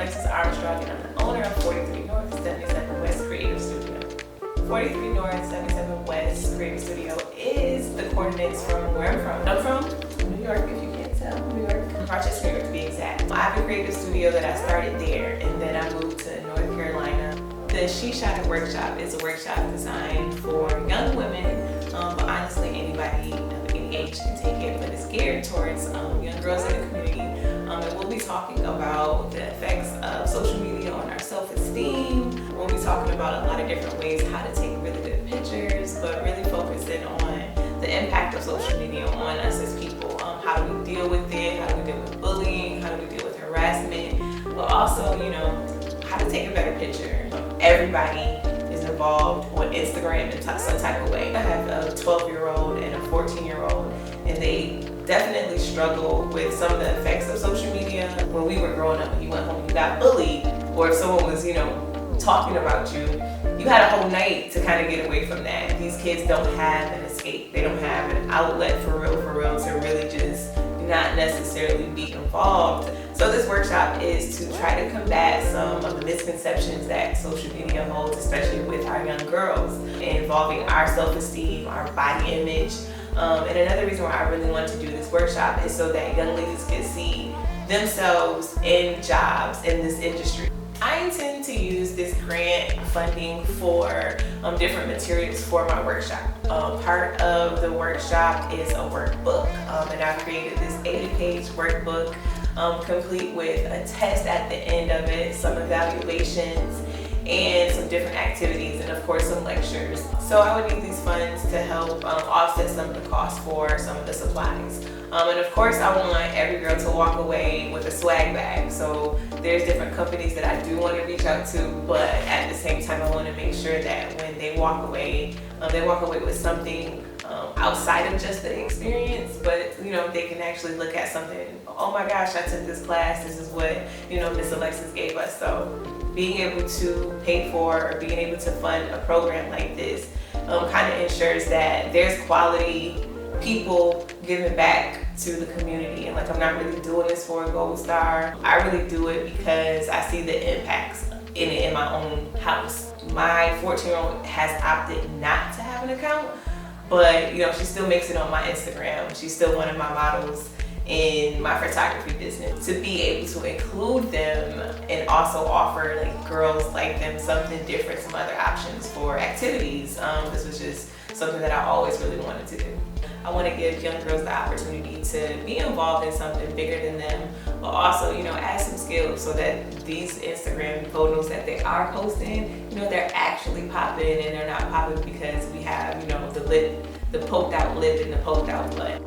Alexis Armstrong, and I'm the owner of 43 North 77 West Creative Studio. 43 North 77 West Creative Studio is the coordinates from where I'm from. I'm from New York, if you can't tell, New York. Rochester, New York to be exact. I have a creative studio that I started there, and then I moved to North Carolina. The SheShotIt Workshop is a workshop designed for young women, but honestly anybody of any age can take it, but it's geared towards young girls in the community. And we'll be talking about the effects of social media on our self-esteem. We'll be talking about a lot of different ways how to take really good pictures, but really focusing on the impact of social media on us as people. How do we deal with it? How do we deal with bullying? How do we deal with harassment? But also, how to take a better picture. Everybody is involved on Instagram in some type of way. I have a 12-year-old and a 14-year-old, and they definitely struggle with some of the effects of social media. When we were growing up, when you went home, you got bullied, or if someone was, talking about you, you had a whole night to kind of get away from that. These kids don't have an escape. They don't have an outlet for real, to really just not necessarily be involved. So this workshop is to try to combat some of the misconceptions that social media holds, especially with our young girls, involving our self-esteem, our body image. And another reason why I really want to do this workshop is so that young ladies can see themselves in jobs in this industry. I intend to use this grant funding for different materials for my workshop. Part of the workshop is a workbook, and I created this 80-page workbook complete with a test at the end of it, some evaluations, and some different activities, and of course some lectures. So I would need these funds to help offset some of the costs for some of the supplies. And of course I want every girl to walk away with a swag bag. So there's different companies that I do want to reach out to, but at the same time I want to make sure that when they walk away with something outside of just the experience, but they can actually look at something, oh my gosh, I took this class, this is what Miss Alexis gave us. So being able to pay for or being able to fund a program like this kind of ensures that there's quality people giving back to the community. And I'm not really doing this for a gold star. I really do it because I see the impacts in it in my own house. My 14-year-old has opted not to have an account, but she still makes it on my Instagram. She's still one of my models in my photography business. To be able to include them and also offer girls like them something different, some other options for activities, this was just something that I always really wanted to do. I want to give young girls the opportunity to be involved in something bigger than them, but also, add some skills so that these Instagram photos that they are posting, they're actually popping, and they're not popping because we have, the poked out lip and the poked out butt.